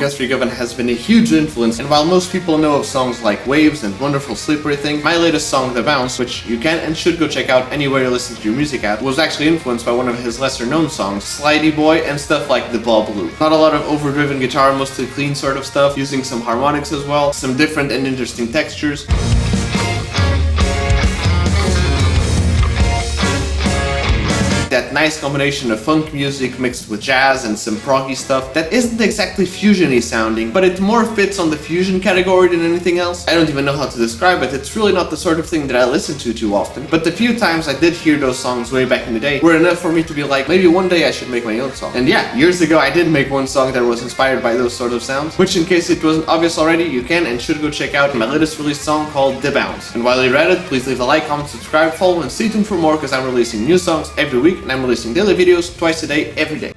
Henriques has been a huge influence, and while most people know of songs like Waves and Wonderful Slippery Thing, my latest song, The Bounce, which you can and should go check out anywhere you listen to your music at, was actually influenced by one of his lesser known songs, Slidey Boy, and stuff like The Ball Blue. Not a lot of overdriven guitar, mostly clean sort of stuff, using some harmonics as well, some different and interesting textures. That nice combination of funk music mixed with jazz and some proggy stuff that isn't exactly fusion-y sounding, but it more fits on the fusion category than anything else. I don't even know how to describe it. It's really not the sort of thing that I listen to too often, but the few times I did hear those songs way back in the day were enough for me to be like, maybe one day I should make my own song. And yeah, years ago I did make one song that was inspired by those sort of sounds, which in case it wasn't obvious already, you can and should go check out my latest released song called The Bounce. And while you're at it, please leave a like, comment, subscribe, follow, and stay tuned for more because I'm releasing new songs every week and I'm releasing daily videos twice a day, every day.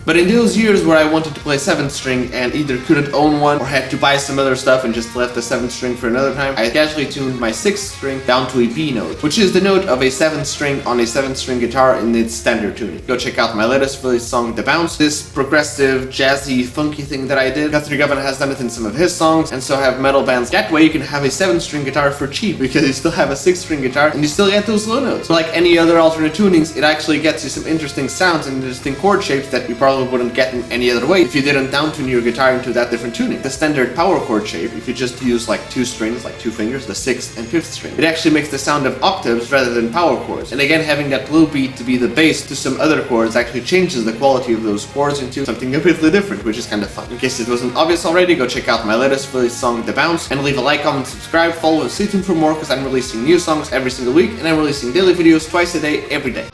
But in those years where I wanted to play 7th string and either couldn't own one or had to buy some other stuff and just left the 7th string for another time, I casually tuned my 6th string down to a B note, which is the note of a 7th string on a 7th string guitar in its standard tuning. Go check out my latest released song, The Bounce, this progressive, jazzy, funky thing that I did. Henriques has done it in some of his songs, and so have metal bands. That way you can have a 7th string guitar for cheap because you still have a 6th string guitar and you still get those low notes. But like any other alternate tunings, it actually gets you some interesting sounds and interesting chord shapes that you probably wouldn't get in any other way if you didn't downtune your guitar into that different tuning. The standard power chord shape, if you just use like 2 strings, like 2 fingers, the 6th and 5th string, it actually makes the sound of octaves rather than power chords. And again, having that low beat to be the bass to some other chords actually changes the quality of those chords into something completely different, which is kind of fun. In case it wasn't obvious already, go check out my latest released song, The Bounce, and leave a like, comment, subscribe, follow, and stay tuned for more because I'm releasing new songs every single week and I'm releasing daily videos twice a day, every day.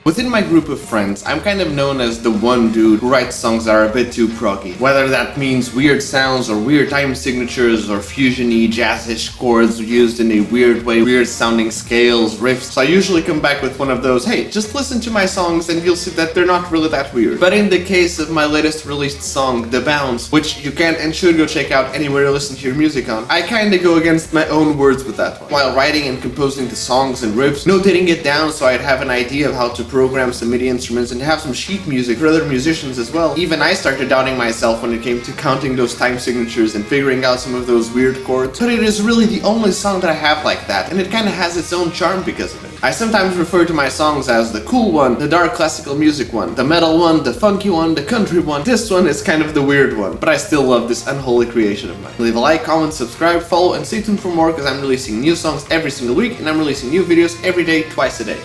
Within my group of friends, I'm kind of known as the one dude who writes songs that are a bit too proggy. Whether that means weird sounds or weird time signatures or fusion-y, jazz-ish chords used in a weird way, weird sounding scales, riffs. So I usually come back with one of those, hey, just listen to my songs and you'll see that they're not really that weird. But in the case of my latest released song, The Bounce, which you can and should go check out anywhere you listen to your music on, I kinda go against my own words with that one. While writing and composing the songs and riffs, notating it down so I'd have an idea of how to program some MIDI instruments and have some sheet music for other musicians as well. Even I started doubting myself when it came to counting those time signatures and figuring out some of those weird chords. But it is really the only song that I have like that, and it kinda has its own charm because of it. I sometimes refer to my songs as the cool one, the dark classical music one, the metal one, the funky one, the country one. This one is kind of the weird one, but I still love this unholy creation of mine. Leave a like, comment, subscribe, follow, and stay tuned for more because I'm releasing new songs every single week and I'm releasing new videos every day, twice a day.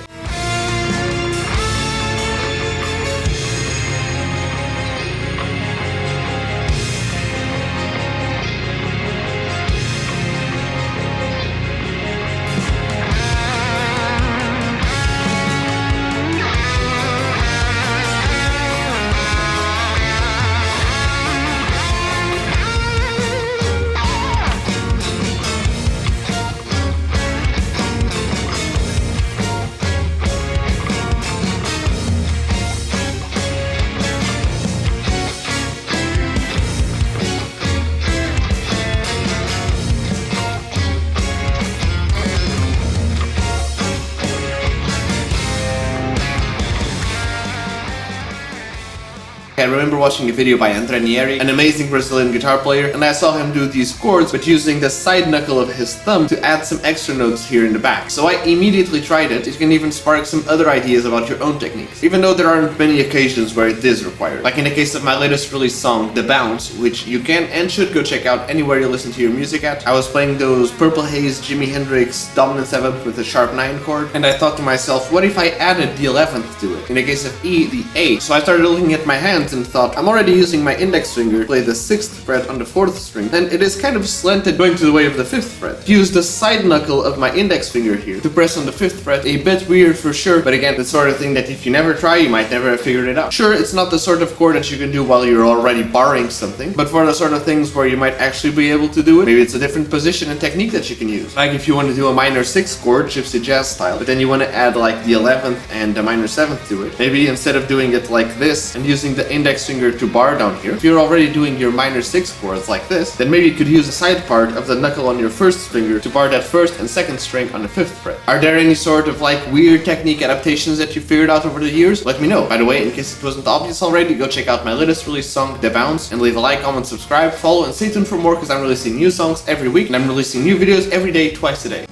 I remember watching a video by Henriques, an amazing Brazilian guitar player, and I saw him do these chords but using the side knuckle of his thumb to add some extra notes here in the back. So I immediately tried it. It can even spark some other ideas about your own techniques, even though there aren't many occasions where it is required. Like in the case of my latest release song, The Bounce, which you can and should go check out anywhere you listen to your music at. I was playing those Purple Haze Jimi Hendrix dominant 7th with a sharp 9 chord, and I thought to myself, what if I added the 11th to it? In the case of E, the 8. So I started looking at my hands and thought, I'm already using my index finger to play the 6th fret on the 4th string, and it is kind of slanted going to the way of the 5th fret. Use the side knuckle of my index finger here to press on the 5th fret. A bit weird for sure, but again, the sort of thing that if you never try, you might never have figured it out. Sure, it's not the sort of chord that you can do while you're already barring something, but for the sort of things where you might actually be able to do it, maybe it's a different position and technique that you can use. Like if you want to do a minor 6 chord, gypsy jazz style, but then you want to add like the 11th and the minor 7th to it. Maybe instead of doing it like this and using the index finger to bar down here, if you're already doing your minor 6 chords like this, then maybe you could use the side part of the knuckle on your 1st finger to bar that 1st and 2nd string on the 5th fret. Are there any sort of like weird technique adaptations that you figured out over the years? Let me know. By the way, in case it wasn't obvious already, go check out my latest release song, The Bounce, and leave a like, comment, subscribe, follow, and stay tuned for more because I'm releasing new songs every week and I'm releasing new videos every day, twice a day.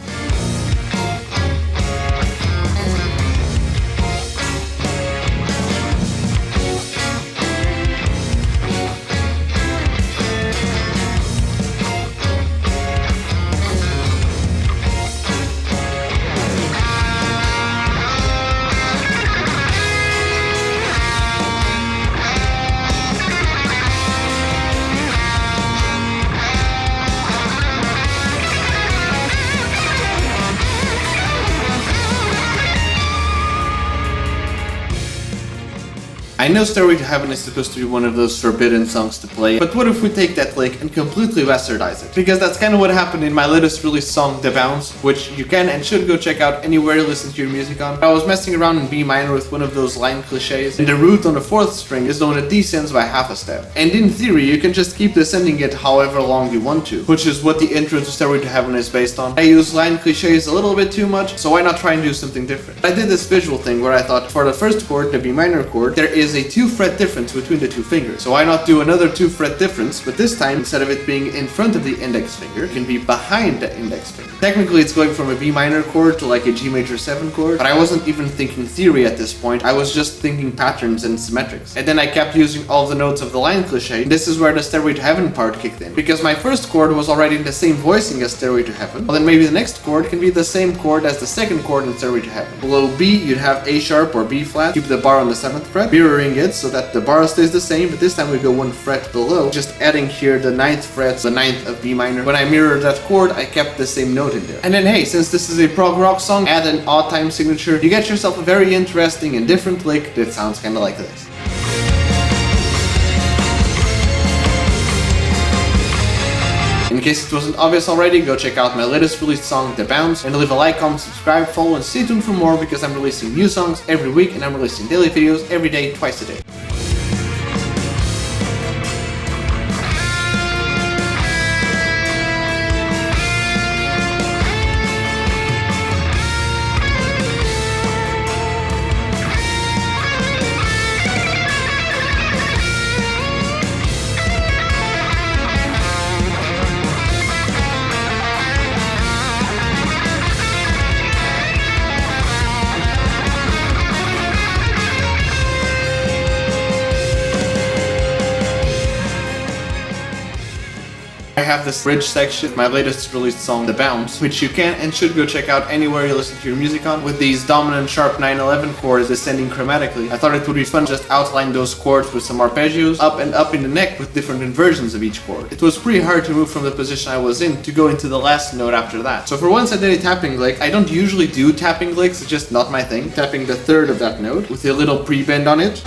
I know Stairway to Heaven is supposed to be one of those forbidden songs to play, but what if we take that lick and completely bastardize it? Because that's kind of what happened in my latest release song, The Bounce, which you can and should go check out anywhere you listen to your music on. I was messing around in B minor with one of those line cliches, and the root on the 4th string is the one that descends by half a step. And in theory, you can just keep descending it however long you want to, which is what the intro to Stairway to Heaven is based on. I use line cliches a little bit too much, so why not try and do something different? I did this visual thing where I thought for the 1st chord, the B minor chord, there is a 2 fret difference between the 2 fingers. So why not do another 2 fret difference, but this time instead of it being in front of the index finger, it can be behind the index finger. Technically it's going from a B minor chord to like a G major 7 chord, but I wasn't even thinking theory at this point, I was just thinking patterns and symmetrics. And then I kept using all the notes of the line cliche. This is where the Stairway to Heaven part kicked in. Because my 1st chord was already in the same voicing as Stairway to Heaven, well then maybe the next chord can be the same chord as the 2nd chord in Stairway to Heaven. Below B you'd have A sharp or B flat, keep the bar on the 7th fret, mirroring it so that the bar stays the same, but this time we go 1 fret below, just adding here the 9th fret, the 9th of B minor. When I mirrored that chord, I kept the same note in there. And then hey, since this is a prog rock song, add an odd time signature, you get yourself a very interesting and different lick that sounds kinda like this. In case it wasn't obvious already, go check out my latest released song, The Bounce, and leave a like, comment, subscribe, follow, and stay tuned for more because I'm releasing new songs every week and I'm releasing daily videos every day, twice a day. I have this bridge section, my latest released song, The Bounce, which you can and should go check out anywhere you listen to your music on, with these dominant sharp 9/11 chords descending chromatically. I thought it would be fun to just outline those chords with some arpeggios, up and up in the neck with different inversions of each chord. It was pretty hard to move from the position I was in to go into the last note after that. So for once I did a tapping lick. I don't usually do tapping licks, it's just not my thing. Tapping the 3rd of that note with a little pre-bend on it.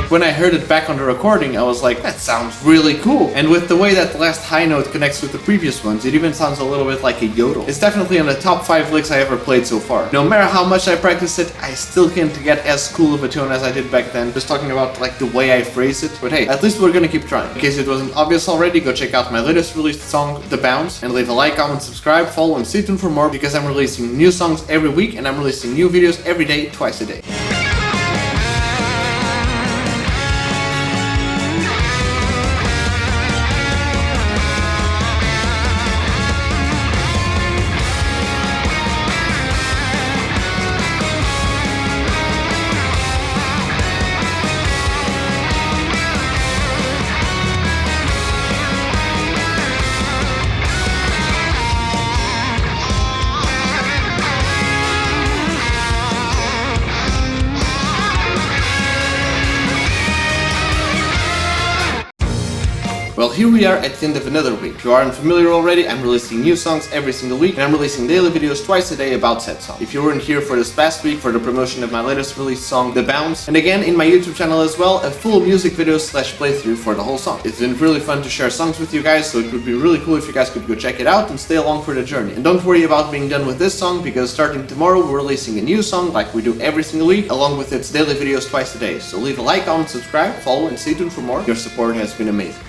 when I heard it back on the recording, I was like, that sounds really cool. And with the way that the last high note connects with the previous ones, it even sounds a little bit like a yodel. It's definitely in the top 5 licks I ever played so far. No matter how much I practice it, I still can't get as cool of a tone as I did back then, just talking about like the way I phrase it. But hey, at least we're gonna keep trying. In case it wasn't obvious already, go check out my latest released song, The Bounce, and leave a like, comment, subscribe, follow, and stay tuned for more, because I'm releasing new songs every week and I'm releasing new videos every day, twice a day. Well, here we are at the end of another week. If you aren't familiar already, I'm releasing new songs every single week, and I'm releasing daily videos twice a day about said song. If you weren't here for this past week for the promotion of my latest released song, The Bounce, and again in my YouTube channel as well, a full music video / playthrough for the whole song. It's been really fun to share songs with you guys, so it would be really cool if you guys could go check it out and stay along for the journey. And don't worry about being done with this song, because starting tomorrow we're releasing a new song like we do every single week, along with its daily videos twice a day. So leave a like, comment, subscribe, follow, and stay tuned for more. Your support has been amazing.